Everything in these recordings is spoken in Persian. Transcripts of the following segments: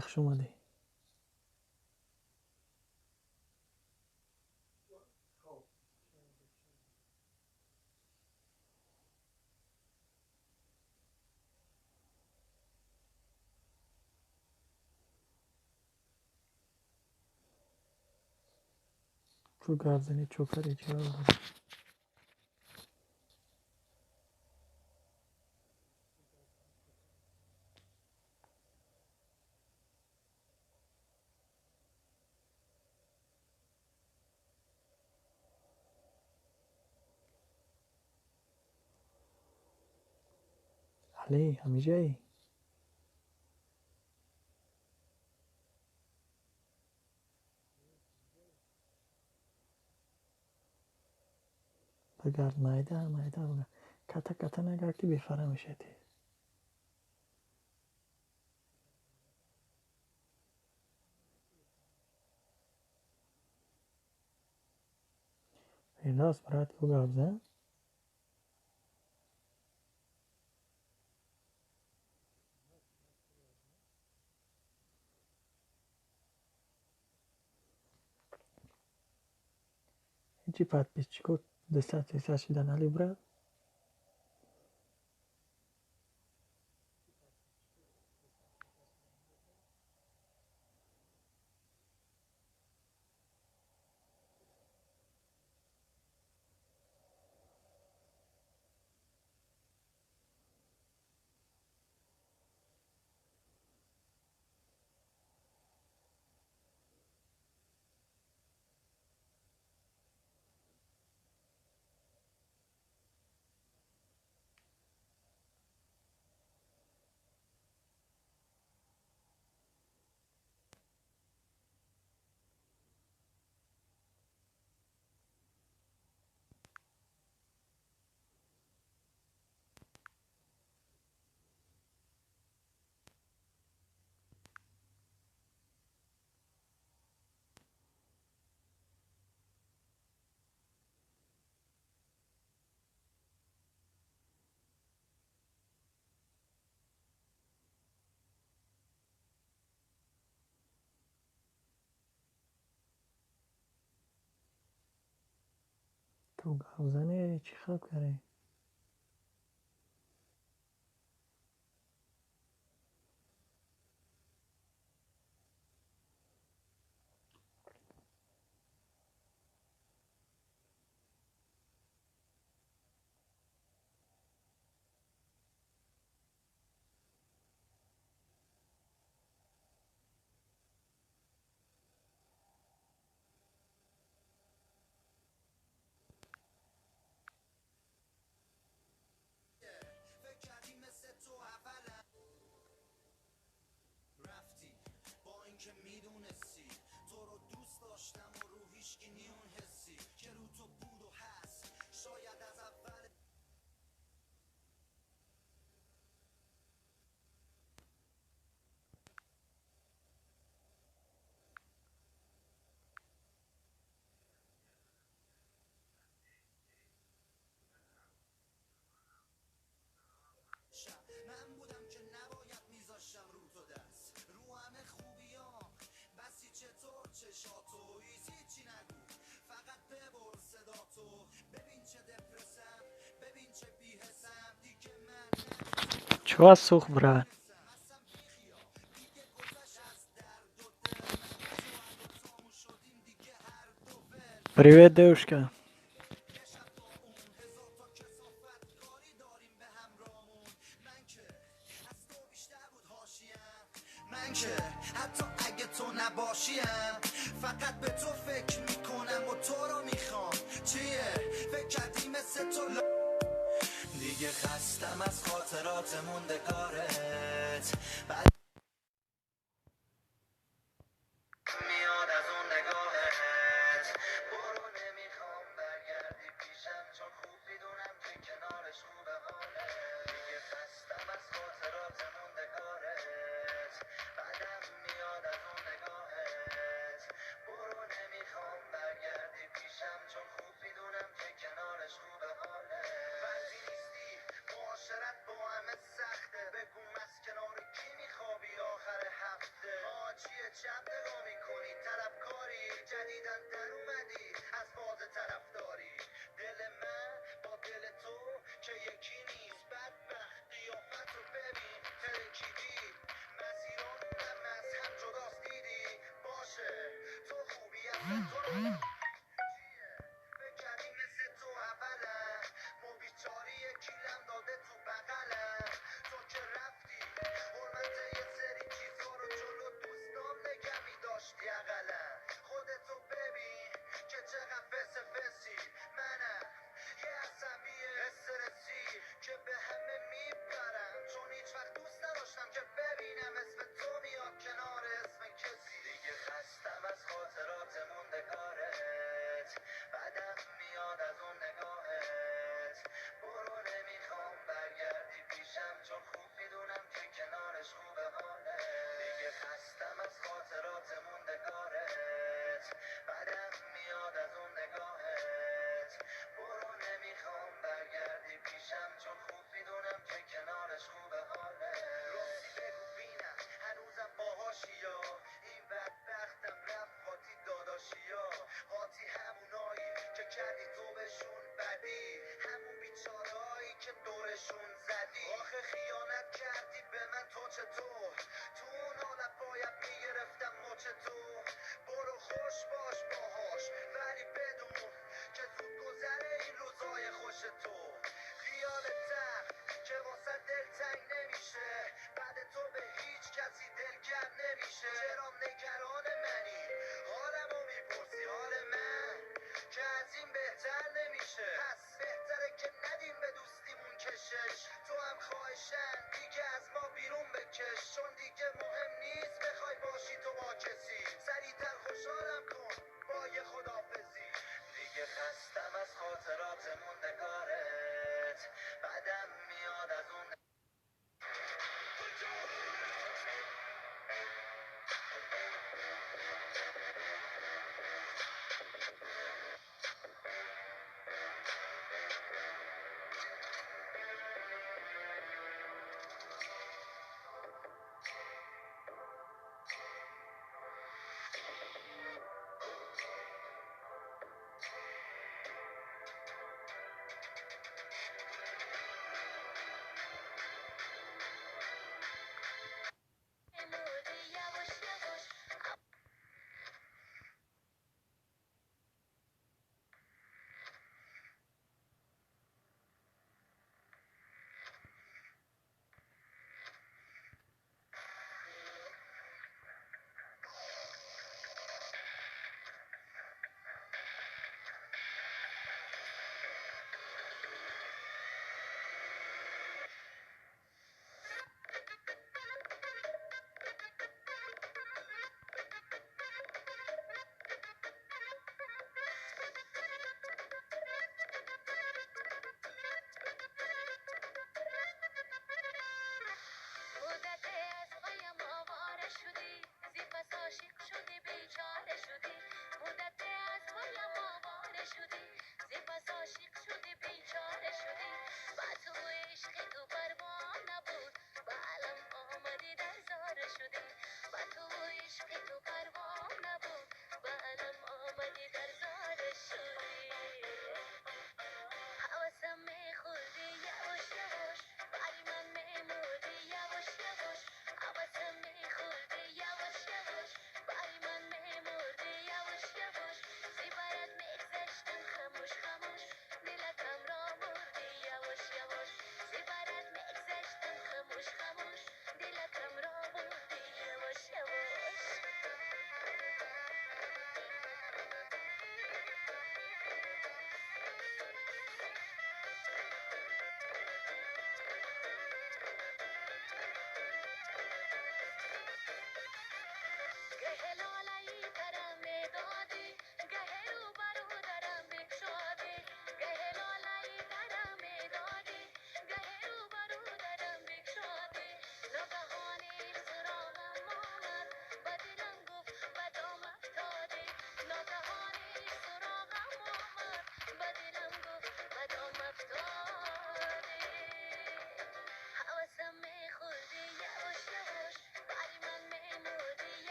خوش اومدی. تو گردنی چوکر اجرا داره. علی همیجایی بگرد مایده بگرد کتا نگردی بفرمشتی Biraz brat gabze. Hiç подписчиков достаточно ali brat. تو گابزنه چی خلق کردی؟ Чего сух, брат? Привет, девушка. من در اومدی از فاز طرفداری. دل من با دل تو که یکی نیست، بدبخت قیافت رو ببین ترکیدی، مسیرامونم از هم جداست دیدی. باشه تو خوبی از تو چیه بکردی مثل تو اولا، ما بیچاری یکیلم داده تو بغلم. تو که رفتی حرمت یه سری چیزا رو جلو دوستام نگه می داشتی اقلا. خودتو ببین که چقدر فس فسی، منم یه عصبی استرسی که به همه میپرم، چون هیچ وقت دوست نداشتم که ببینم اسم تو میاد کنار اسم کسی. دیگه خستم از خاطرات موندگارت، بعدم میاد از اون نگاهت. برو نمیخوام برگردی پیشم، چون خوب میدونم که کنارش خوبه حاله. دیگه خستم از خاطرات موندگارت، بعدم میاد از اون نگاهت. برو نمیخوام برگردی پیشم، چون خوب میدونم که کنارش خوبه حاله. راستی بگو بینم هنوزم باهاشی یا این بدبختم رفت قاطی داداشیا. قاطی همونایی که کردی تو بهشون بدی، همون بیچارهایی که دورشون زدی. آخه خیانت کردی به من تو چطور، تو اون حالت باید میگرفتم مچ تو. برو خوش باش باهاش ولی بدون که زود گذره این روزای خوش تو. خیال تخت که واسه دل تنگ نمیشه، بعد تو به هیچ کسی دلگرم نمیشه. چرا نگران منی حالمو میپرسی، حال من که از این بهتر نمیشه. پس بهتره که ندیم به دوستیمون کشش، تو هم خواهشن دیگه از ما بیرون بکش، چون دیگه مهم نیست بخوای باشی تو با کسی. سریعتر خوشحالم کن با یه خدافزی. دیگه خستم از خاطرات موندگارت، بعدم میاد از اون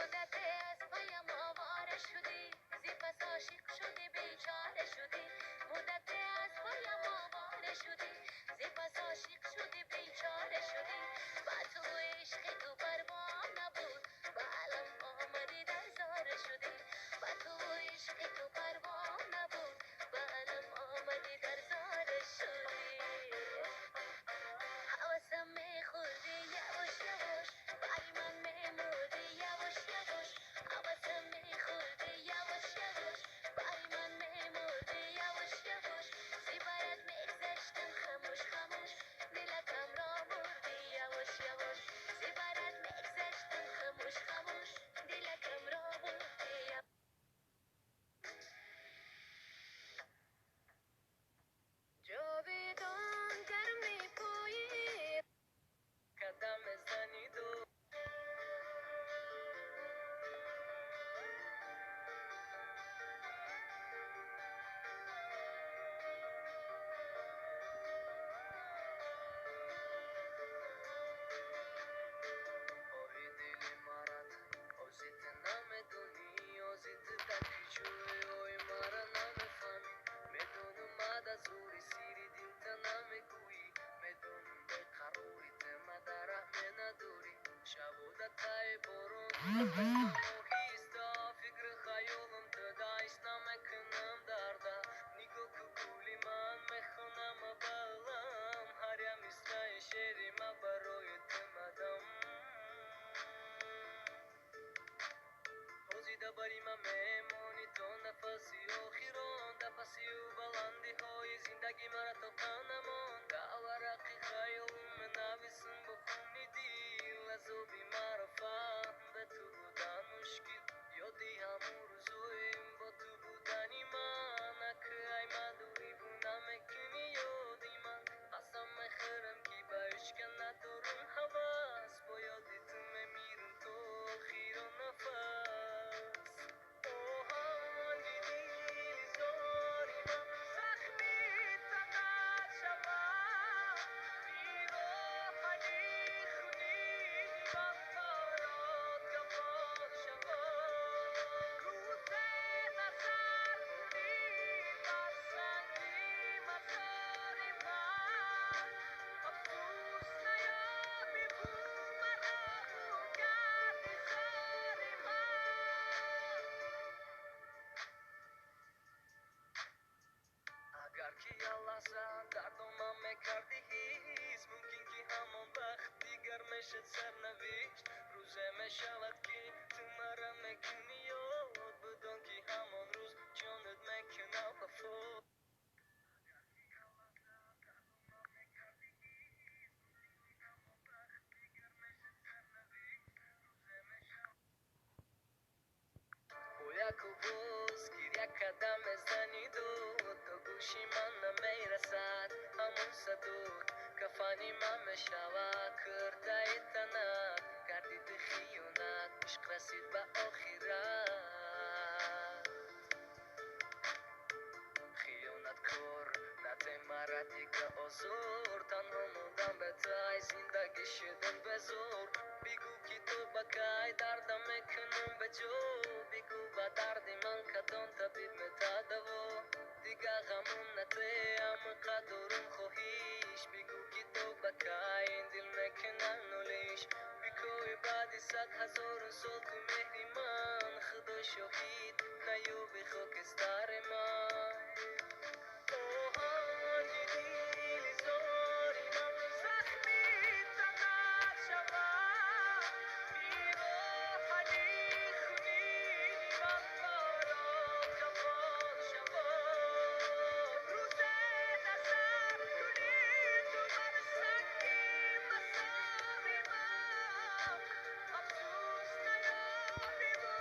مدت از پایم آواره شدی زی پس عاشق شدی بیچاره شدی مدت از پایم آواره شدی زی پس عاشق شدی بیچاره شدی با تو عشق تو پروام نبود با علم آمدی در زاره شدی با تو عشق تو پروام نبود با علم آمدی در زاره شدی حواسم میخوردی یواش یواش برای من میمردی یواش یواش حواسم میخوردی یواش یواش برای من میمردی یواش یواش زیبایت میگذشتم خموش خموش دلکم را بردی یواش یواش زیبایت میگذشتم خموش خموش دلکم را بردی جاویدان در میپویی قدم زنید و اوی دلی مرد اوزیت نمیدونی اوزیت تکی جوی اوی مرا نمیفهمی میدونم مد از اوری سیری دیمت نمیگویی میدونم به قروری تما در رحمه نداری شبوده تای برون موهیستا فکر خیالم تدایش نمیکنم درده نیگو کوکولی من میخونم بالم هریا میسرای شیری ما برای تمدم روزی دبری ما میمونی تو نفسی و خیرون نفسی و بلندی های زندگی مرا تو قنمون داورقی خیالم نویسم بخونی دیل لزوبی مرا فهم به تو بودن مشکل یادی همون روزویم با تو بودنی من اکه ای مدوری بو نمیکنی یادی من قسم میخورم کی باش که ندارم حواس با یادی تو میمیرم تو خیر و نفس آهنگ دیلی زاری من زخمی تنت شود بیراهنی خونی من تارات کفان شود روزه نظر کنی بر سنگی مزاری من افسوس نیابی بو مرا بو کردی زاری من اگر که یه لحظه دردم میکردی هیچ ممکن که همون وقت دیگر میشد سرنوشت روزه میشود که تو مرا میکنی یاد بدون که همون روز جانت میکنم وفا باید باز گیر یک قدم بزنید و تا گوشی من نمیرسد همون صدور کفانی من میشود کرده تنت کردید خیانت عشق رسید به آخرت خیانت کار نده مرا دیگه آزار تنها موندم به تای زندگی شدم به زور بگو که تو بکای دردم میکنم به جو بگو با درد من کدام طبیب میتدوا دیگه غمون نده اما قدرم خواهیش بگو که تو بکای این دل میکنم نولیش بگوی بعد 100,000 سال تو مهری من خدا شاهید نیوبی خاکستر من آهنگ دیلی زاری من زخمی تنت شود بیراهنی خونی من تارات کفان شود روزه نظر کنی تو بر سنگی مزاری من افسوس نیابی بو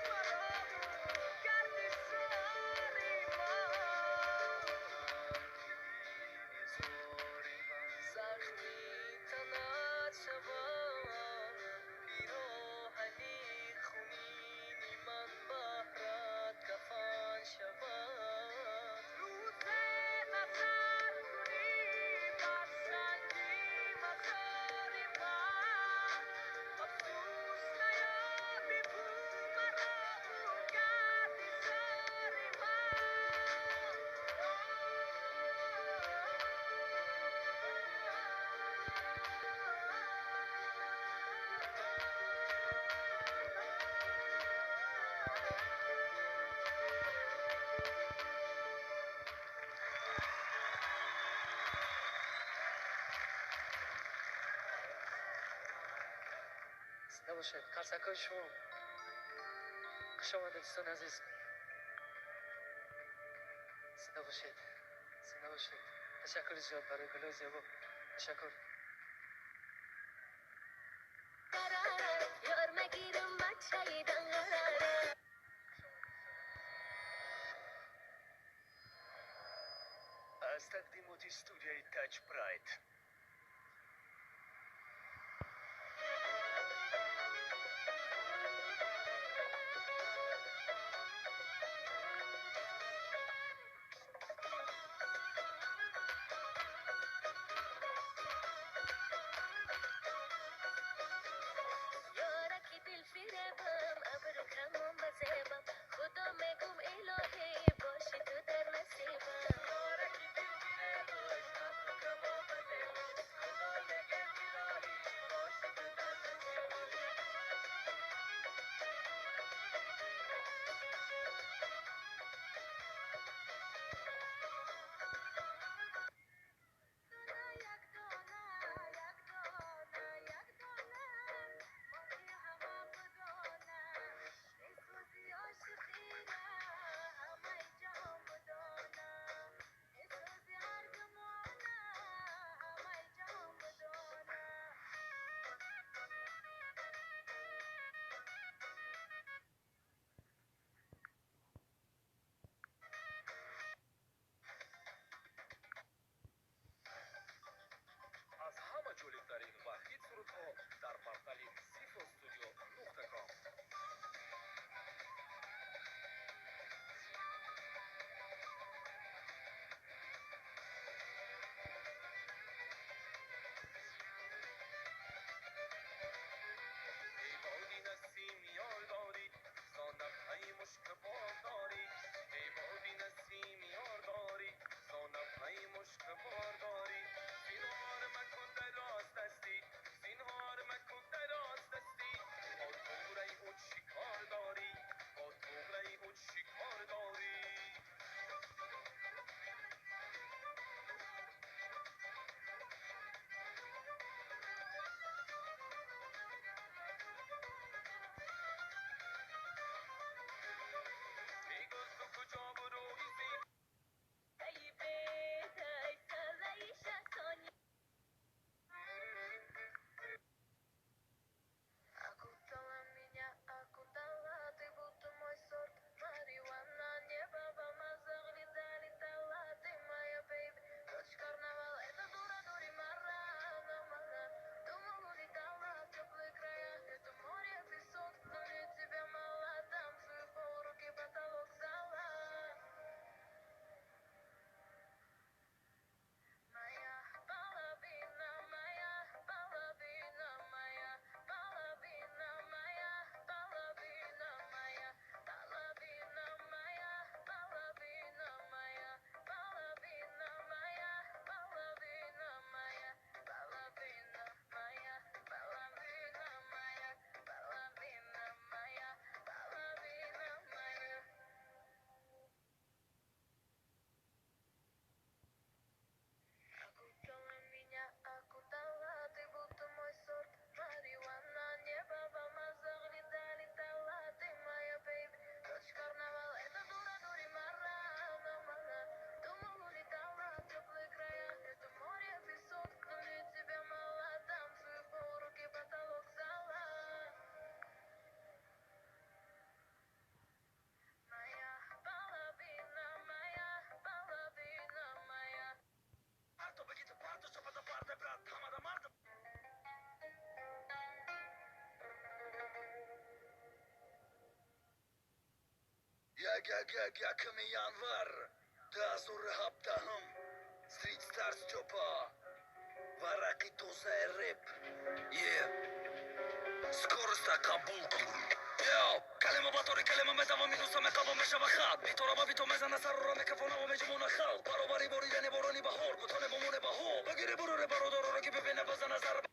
مرا بو کردی زاری من نباشد قرصکای شما خوش آمده دوستان عزیز. زنده باشید، زنده باشید. تشکر زیاد برای گلای زیبا. تشکر. از تقدیمات استودیوی تاچ براید از همه جالبترین و هیت سرودها در پورتال sifostudio.com. ای بادی نسیم یار داری زانبهای مشک بار داری ای بادی نسیم یار داری زانبهای مشک بار داری زینهار مکن در راست دستی زینهار مکن در راست دستی با توغره او چی کار داری با توغره او چی کار داری ای گل تو کجا برویزی Parto begitu parto cepat partai berat hamada mardem yakım yanvar dazur haptahım street stars chopa varaqi toza rap yeah skoro sta kabul kun yo kalema batori kalema medama midusa mekaba meshaba khad bitora bito mezana sarra mikrofona و مجموعه خلق برابری بریدن بارانی بهار بتونه بمونه بها بگیره برو رو برادر رو که ببینه بزنه ضربه